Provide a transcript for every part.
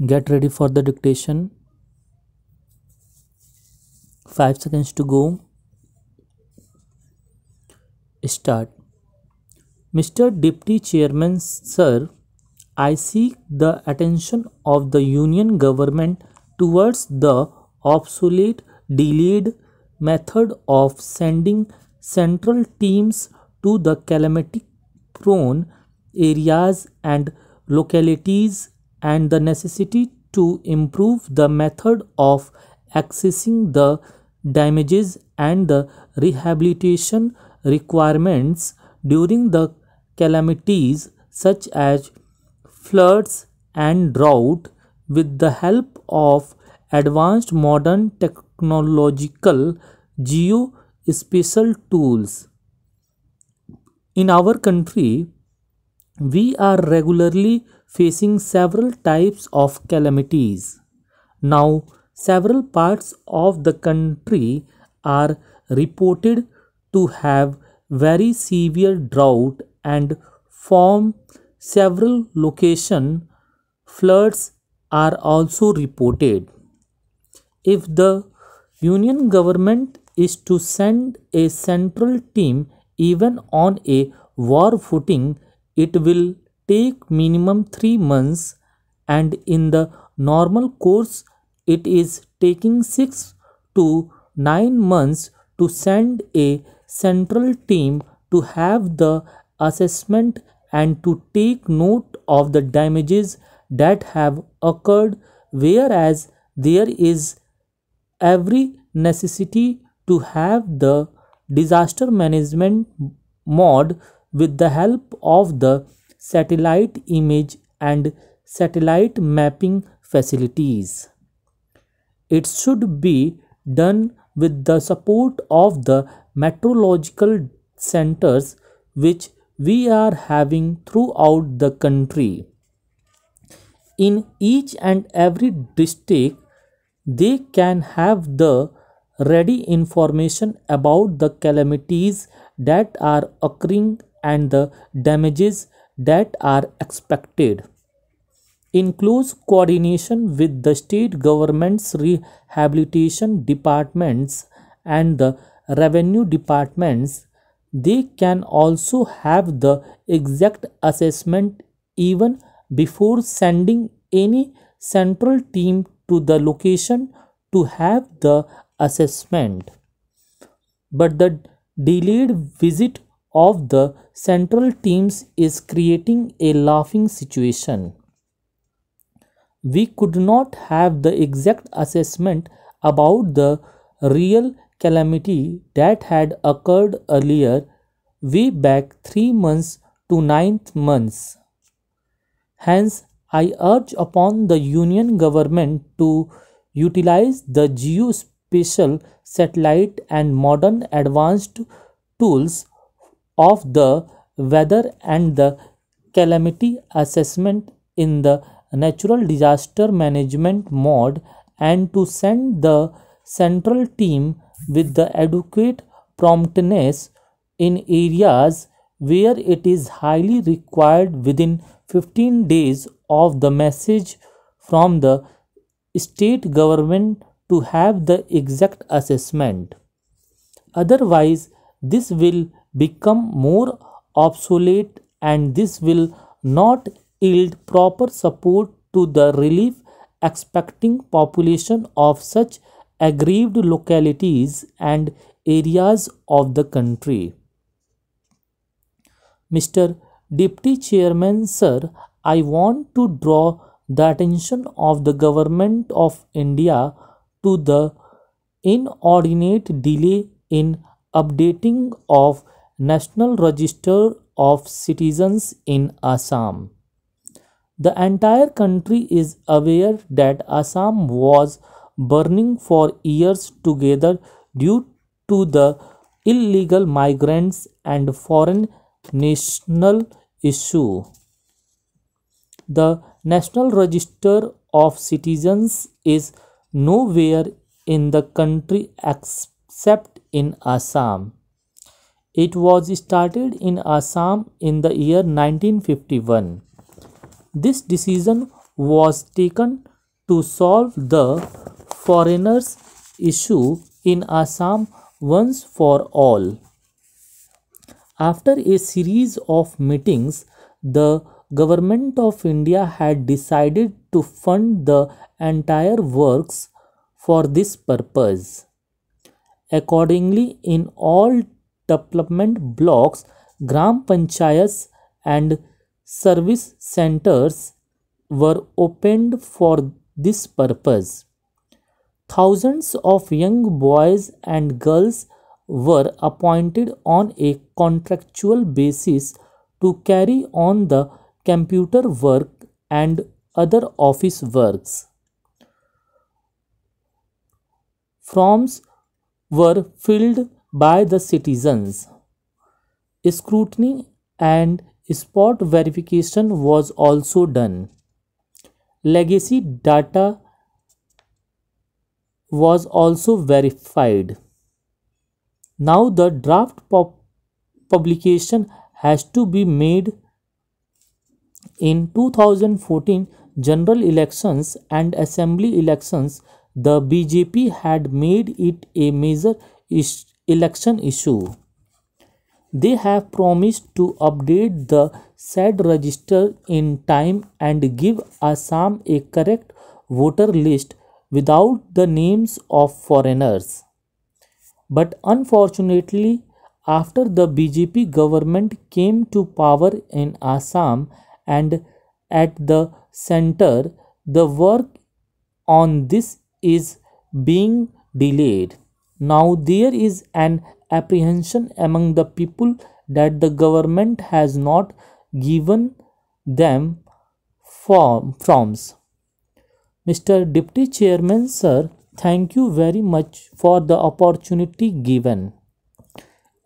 Get ready for the dictation. 5 seconds to go. Start. Mr. Deputy Chairman, sir, I seek the attention of the Union government towards the obsolete, delayed method of sending central teams to the calamity prone areas and localities, and the necessity to improve the method of accessing the damages and the rehabilitation requirements during the calamities such as floods and drought, with the help of advanced modern technological geospatial tools. In our country, we are regularly facing several types of calamities. Now, several parts of the country are reported to have very severe drought, and from several locations floods are also reported. If the Union government is to send a central team even on a war footing, it will take minimum 3 months, and in the normal course it is taking 6 to 9 months to send a central team to have the assessment and to take note of the damages that have occurred, whereas there is every necessity to have the disaster management mode with the help of the satellite image and satellite mapping facilities. It should be done with the support of the meteorological centers which we are having throughout the country. In each and every district, they can have the ready information about the calamities that are occurring and the damages that are expected. In close coordination with the state government's rehabilitation departments and the revenue departments, they can also have the exact assessment even before sending any central team to the location to have the assessment. But the delayed visit of the central teams is creating a laughing situation. We could not have the exact assessment about the real calamity that had occurred earlier, way back 3 months to 9th months. Hence, I urge upon the Union government to utilize the geospatial satellite and modern advanced tools of the weather and the calamity assessment in the natural disaster management mode, and to send the central team with the adequate promptness in areas where it is highly required within 15 days of the message from the state government to have the exact assessment. Otherwise, this will become more obsolete, and this will not yield proper support to the relief expecting population of such aggrieved localities and areas of the country. Mr. Deputy Chairman, sir, I want to draw the attention of the Government of India to the inordinate delay in updating of National Register of Citizens in Assam. The entire country is aware that Assam was burning for years together due to the illegal migrants and foreign national issue. The National Register of Citizens is nowhere in the country except in Assam. It was started in Assam in the year 1951. This decision was taken to solve the foreigners issue in Assam once for all. After a series of meetings, the Government of India had decided to fund the entire works for this purpose. Accordingly, in all development blocks, Gram Panchayats and service centers were opened for this purpose. Thousands of young boys and girls were appointed on a contractual basis to carry on the computer work and other office works. Forms were filled by the citizens. Scrutiny and spot verification was also done. Legacy data was also verified. Now the draft publication has to be made. In 2014 general elections and assembly elections, the BJP had made it a major election issue. They have promised to update the said register in time and give Assam a correct voter list without the names of foreigners. But unfortunately, after the BJP government came to power in Assam and at the center, the work on this is being delayed. Now there is an apprehension among the people that the government has not given them forms. Mr. Deputy Chairman, sir, thank you very much for the opportunity given.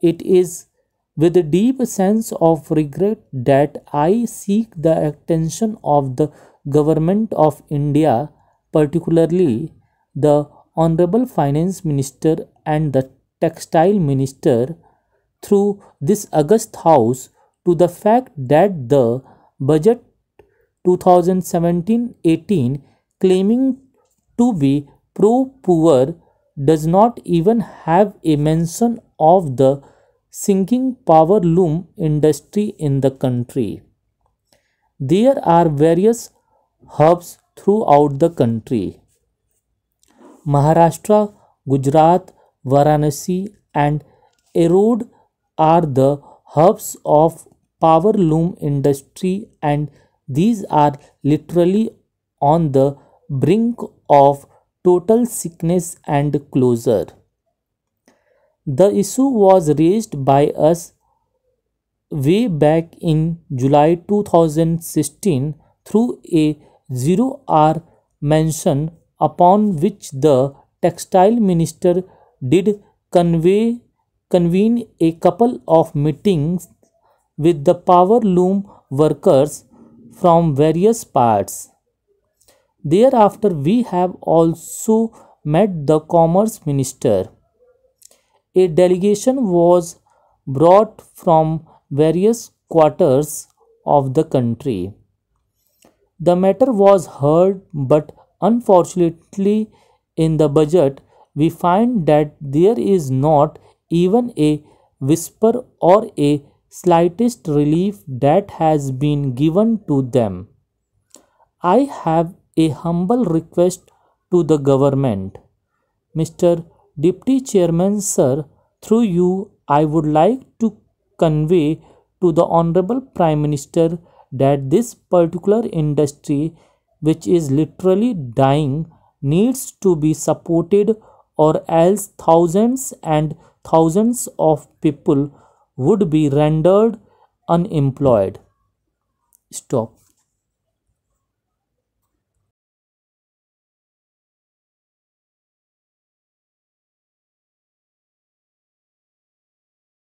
It is with a deep sense of regret that I seek the attention of the Government of India, particularly the Honorable Finance Minister and the Textile Minister, through this august House, to the fact that the budget 2017-18, claiming to be pro-poor, does not even have a mention of the sinking power loom industry in the country. There are various hubs throughout the country. Maharashtra, Gujarat, Varanasi and Erode are the hubs of power loom industry, and these are literally on the brink of total sickness and closure. The issue was raised by us way back in July 2016 through a 0-hour mention, upon which the textile minister did convene a couple of meetings with the power loom workers from various parts. Thereafter, we have also met the commerce minister. A delegation was brought from various quarters of the country. The matter was heard, but unfortunately, in the budget, we find that there is not even a whisper or a slightest relief that has been given to them. I have a humble request to the government. Mr. Deputy Chairman, sir, through you, I would like to convey to the Honorable Prime Minister that this particular industry, which is literally dying, needs to be supported, or else thousands and thousands of people would be rendered unemployed. Stop.